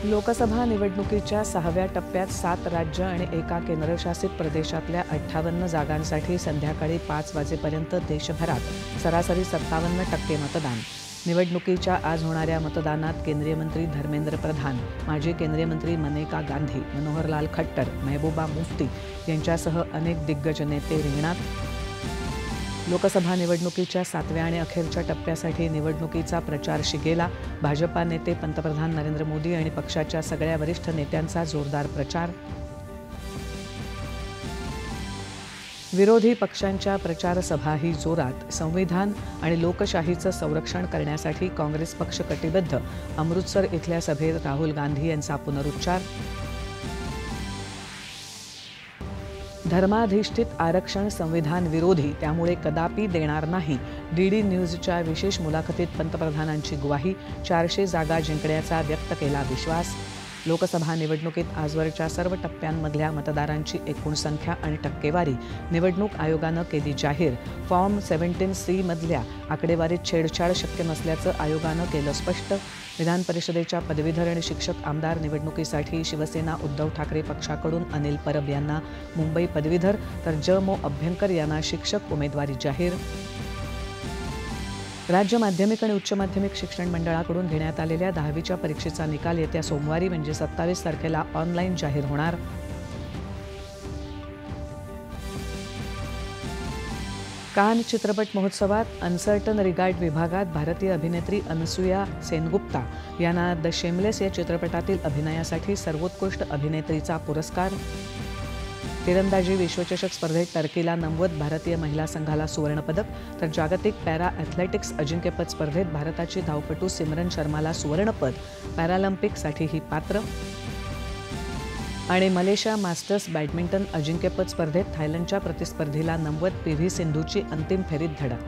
लोकसभा निवडणुकीच्या 6व्या टप्प्यात 7 राज्य आणि एका केंद्रशासित प्रदेशातल्या 58 जागांसाठी संध्याकाळी 5 वाजेपर्यंत देशभरात सरासरी 57% मतदान. निवडणुकीच्या आज होणाऱ्या मतदानात केंद्रीय मंत्री धर्मेंद्र प्रधान, माजी केंद्रीय मंत्री मनेका गांधी, मनोहरलाल खट्टर, महबूबा मुफ्ती यांच्यासह अनेक दिग्गज नेते रिंगणात. लोकसभा निवडणुकीच्या 7व्या आणि अखेरच्या टप्प्यासाठी निवडणुकीचा प्रचार शिगेला. भाजपा नेते पंतप्रधान नरेंद्र मोदी आणि पक्षाच्या सगळ्या वरिष्ठ नेत्यांचा जोरदार प्रचार. विरोधी पक्षांच्या प्रचार सभाही जोरात. संविधान आणि लोकशाहीचं संरक्षण करण्यासाठी काँग्रेस पक्ष कटिबद्ध. अमृतसर इथल्या सभेत राहुल गांधी यांचा पुनरुच्चार. धर्माधिष्ठित आरक्षण संविधान विरोधी, त्यामुळे कदापि देणार नाही. डीडी न्यूजच्या विशेष मुलाखतीत पंतप्रधानांची ग्वाही. 400 जागा जिंकण्याचा व्यक्त केला विश्वास. लोकसभा निवडणुकीत आजवरच्या सर्व टप्प्यांमधल्या मतदारांची एकूण संख्या आणि टक्केवारी निवडणूक आयोगानं केली जाहीर. फॉर्म 17C मधल्या आकडेवारीत छेडछाड शक्य नसल्याचं आयोगानं केलं स्पष्ट. विधान परिषदेच्या पदवीधर आणि शिक्षक आमदार निवडणुकीसाठी शिवसेना उद्धव ठाकरे पक्षाकडून अनिल परब यांना मुंबई पदवीधर तर ज.मो. अभ्यंकर यांना शिक्षक उमेदवारी जाहीर. राज्य माध्यमिक आणि उच्च माध्यमिक शिक्षण मंडळाकडून घेण्यात आलेल्या 10वीच्या परीक्षेचा निकाल येत्या सोमवारी म्हणजे 27 तारखेला ऑनलाईन जाहीर होणार. कान चित्रपट महोत्सवात अनसर्टन रिगार्ड विभागात भारतीय अभिनेत्री अनसुया सेनगुप्ता यांना द शेमलेस या चित्रपटातील अभिनयासाठी सर्वोत्कृष्ट अभिनेत्रीचा पुरस्कार. तिरंदाजी विश्वचषक स्पर्धेत टर्कीला 90, भारतीय महिला संघाला सुवर्णपदक. तर जागतिक पॅरा ॲथलेटिक्स अजिंक्यपद स्पर्धेत भारताची धावपटू सिमरन शर्माला सुवर्णपद. पॅरालिम्पिकसाठी ही पात्र. आणि मलेशिया मास्टर्स बॅडमिंटन अजिंक्यपद स्पर्धेत थायलंडच्या प्रतिस्पर्धीला 90, PV सिंधूची अंतिम फेरीत धडक.